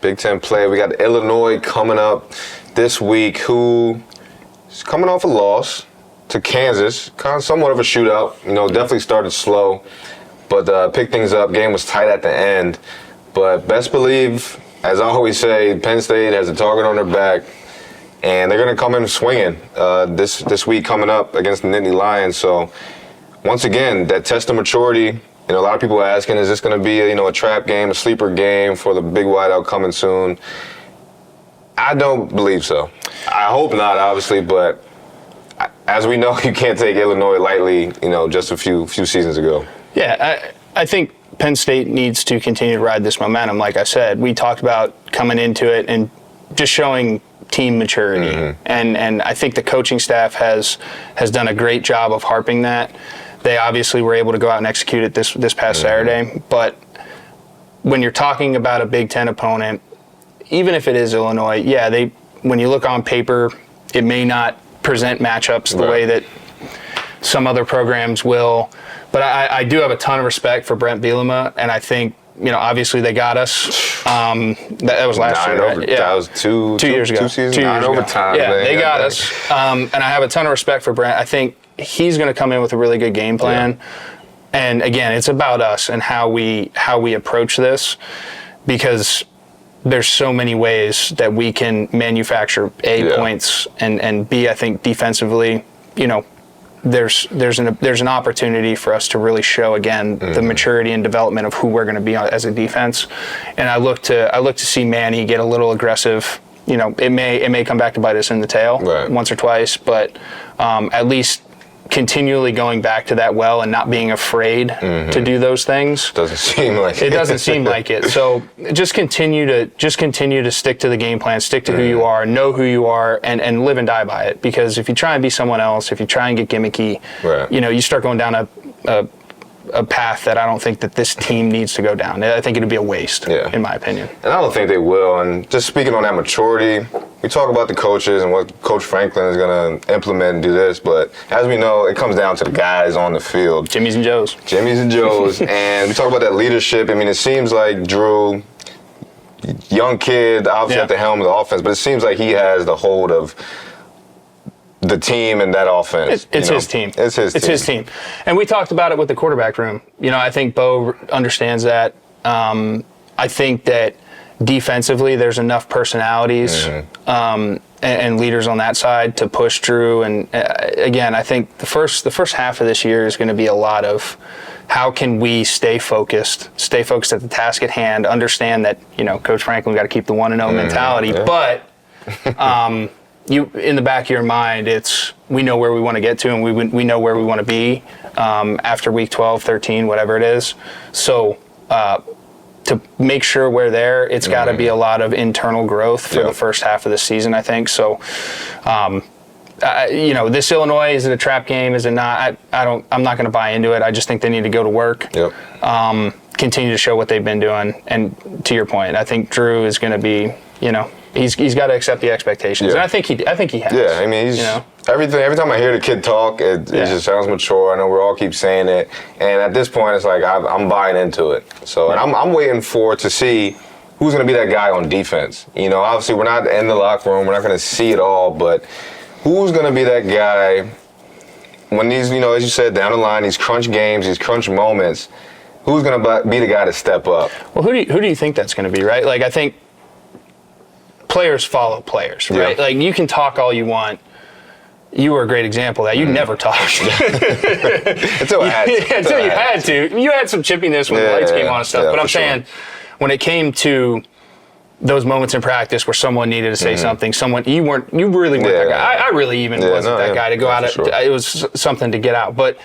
Big Ten play. We got Illinois coming up this week, who is coming off a loss to Kansas, kind of somewhat of a shootout. Definitely started slow, but picked things up. Game was tight at the end. But best believe, as I always say, Penn State has a target on their back, and they're going to come in swinging this week coming up against the Nittany Lions. So once again, that test of maturity. A lot of people are asking, is this going to be a trap game, a sleeper game for the big whiteout coming soon? I don't believe so. I hope not, obviously, but as we know, you can't take Illinois lightly, just a few seasons ago. Yeah, I think Penn State needs to continue to ride this momentum. Like I said, we talked about coming into it and just showing team maturity. Mm-hmm. And I think the coaching staff has done a great job of harping that. They obviously were able to go out and execute it this past Saturday. But when you're talking about a Big Ten opponent, even if it is Illinois, when you look on paper, it may not present matchups the way that some other programs will. But I do have a ton of respect for Brent Bielema, and I think, obviously they got us. That was last year, right? That was two years ago. 2 seasons, 2 years overtime. Yeah, they got us. And I have a ton of respect for Brent. I think he's going to come in with a really good game plan. Yeah. And again, it's about us and how we approach this, because there's so many ways that we can manufacture points and B, I think defensively, there's an opportunity for us to really show again the maturity and development of who we're going to be as a defense. And I look to see Manny get a little aggressive. It may come back to bite us in the tail once or twice, but at least continually going back to that well and not being afraid to do those things. Doesn't seem like it. It doesn't seem like it. So just continue to stick to the game plan, stick to who you are, know who you are, and live and die by it. Because if you try and be someone else, if you try and get gimmicky, you start going down a path that I don't think that this team needs to go down. I think it'd be a waste, in my opinion. And I don't think they will. And just speaking on that maturity, we talk about the coaches and what Coach Franklin is going to implement and do this, but as we know, it comes down to the guys on the field. Jimmys and Joes. And we talk about that leadership. I mean, it seems like Drew, young kid, obviously at the helm of the offense, but it seems like he has the hold of the team and that offense. It's his team. It's his team. And we talked about it with the quarterback room. I think Bo understands that. I think that defensively there's enough personalities and leaders on that side to push Drew. And again, I think the first half of this year is going to be a lot of how can we stay focused at the task at hand, understand that, Coach Franklin got to keep the 1-0 mentality, but you, in the back of your mind, we know where we want to get to, and we know where we want to be after week 12, 13, whatever it is. So to make sure we're there, it's got to be a lot of internal growth for the first half of the season, I think. So, this Illinois, is it a trap game? Is it not? I'm not going to buy into it. I just think they need to go to work. Continue to show what they've been doing. And to your point, I think Drew is going to be, he's got to accept the expectations, and I think he has. Yeah, I mean, he's every time I hear the kid talk, it just sounds mature. I know we all keep saying it, and at this point, it's like I'm buying into it. So, and I'm waiting to see who's going to be that guy on defense. Obviously, we're not in the locker room, we're not going to see it all, but who's going to be that guy when these, as you said, down the line, these crunch games, these crunch moments? Who's going to be the guy to step up? Well, who do you think that's going to be? Right? Like, I think players follow players, right? Like, you can talk all you want. You were a great example of that. You never talked. Until you had to. You had some chippiness when the lights came on and stuff. But I'm saying, when it came to those moments in practice where someone needed to say something, you really weren't that guy. I really even wasn't that guy to go out. It was something to get out. But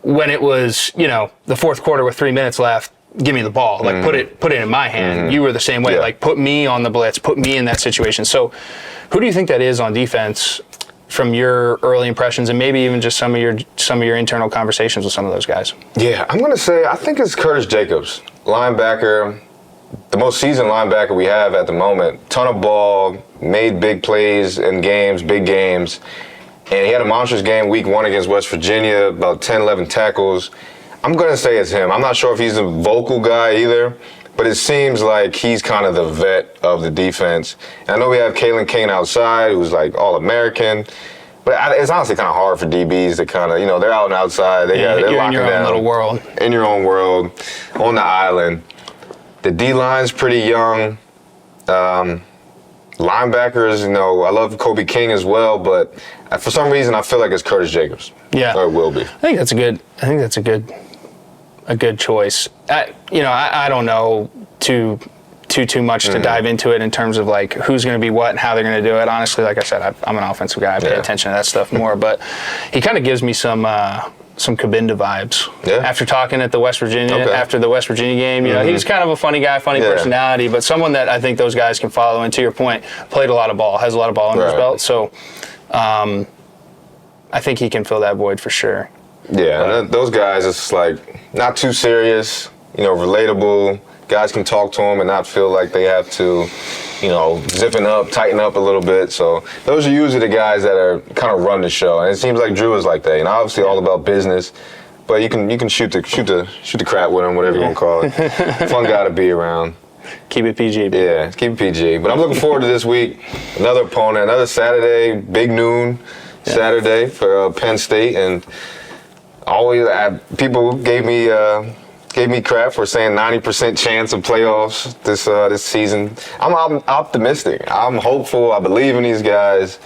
when it was, the fourth quarter with 3 minutes left, give me the ball. Like, put it in my hand. You were the same way. Like, put me on the blitz. Put me in that situation. So, who do you think that is on defense from your early impressions, and maybe even just some of your internal conversations with some of those guys? Yeah, I'm gonna say I think it's Curtis Jacobs, linebacker, the most seasoned linebacker we have at the moment. Ton of ball, made big plays in games, big games. And he had a monstrous game week 1 against West Virginia, about 10, 11 tackles. I'm going to say it's him. I'm not sure if he's a vocal guy either, But it seems like he's kind of the vet of the defense. And I know we have Kalen Kane outside, who's like All-American. But it's honestly kind of hard for DBs to kind of, they're out and outside. They're you're locking in your down. own little world. In your own world, on the island. The D-line's pretty young. Linebackers, I love Kobe King as well, but for some reason I feel like it's Curtis Jacobs. Yeah. Or it will be. I think that's a good choice. I don't know too much to dive into it in terms of like who's going to be what and how they're going to do it. Honestly, like I said, I'm an offensive guy. I pay attention to that stuff more, but he kind of gives me some Kabinda vibes. Yeah. After talking at the West Virginia, after the West Virginia game, he's kind of a funny guy, funny personality, but someone that I think those guys can follow. And to your point, played a lot of ball, has a lot of ball under his belt. So I think he can fill that void for sure. Yeah, and those guys, it's like not too serious, relatable. Guys can talk to them and not feel like they have to, zipping up, tighten up a little bit. So those are usually the guys that are kind of run the show. And it seems like Drew is like that. Obviously all about business, but you can shoot the crap with him, whatever you want to call it. Fun guy to be around. Keep it PG. Yeah, keep it PG. But I'm looking forward to this week. Another opponent, another Saturday, big noon Saturday for Penn State, and always people gave me crap for saying 90% chance of playoffs this season. I'm optimistic. I'm hopeful. I believe in these guys,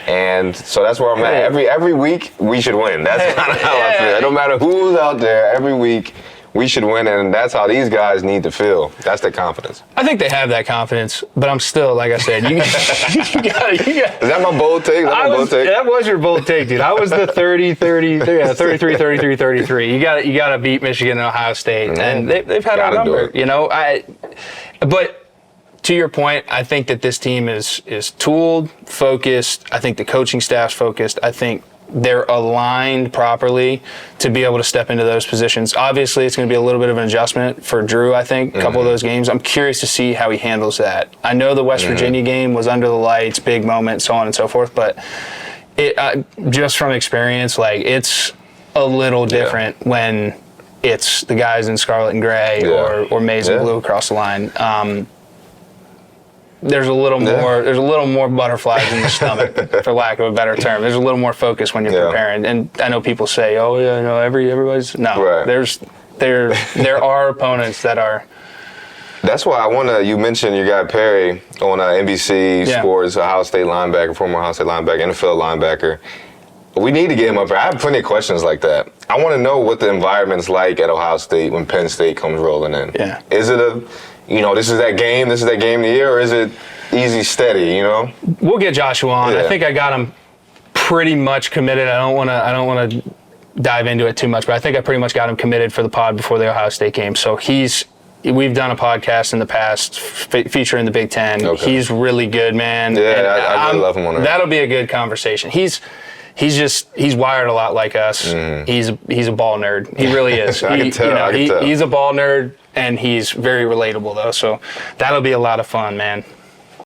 and so that's where I'm at. Every week we should win. That's kind of how I feel. No matter who's out there, every week we should win, and that's how these guys need to feel. That's their confidence. I think they have that confidence, but I'm still, like I said, you got. Is that my bold take? That was your bold take, dude. I was the 33, 33. You got to beat Michigan and Ohio State, and they've had our number. But to your point, I think that this team is tooled, focused. I think the coaching staff's focused. I think they're aligned properly to be able to step into those positions. Obviously, it's going to be a little bit of an adjustment for Drew, I think, a couple of those games. I'm curious to see how he handles that. I know the West Virginia game was under the lights, big moment, so on and so forth, but just from experience, it's a little different when it's the guys in scarlet and gray or maize and blue across the line. There's a little more butterflies in the stomach, for lack of a better term. There's a little more focus when you're preparing. And I know people say, everybody's there are opponents that are. That's why you mentioned your guy Perry on NBC Sports, Ohio State linebacker, former Ohio State linebacker, NFL linebacker. We need to get him up here. I have plenty of questions like that. I want to know what the environment's like at Ohio State when Penn State comes rolling in. Yeah. Is it this is that game of the year, or is it easy, steady, We'll get Joshua on. I think I got him pretty much committed. I don't want to dive into it too much, but I think I pretty much got him committed for the pod before the Ohio State game. So we've done a podcast in the past featuring the Big Ten. Okay. He's really good, man. Yeah, I really love him on there. That'll be a good conversation. He's wired a lot like us. He's a ball nerd. He really is. I can tell. He's a ball nerd, and he's very relatable though. So that'll be a lot of fun, man.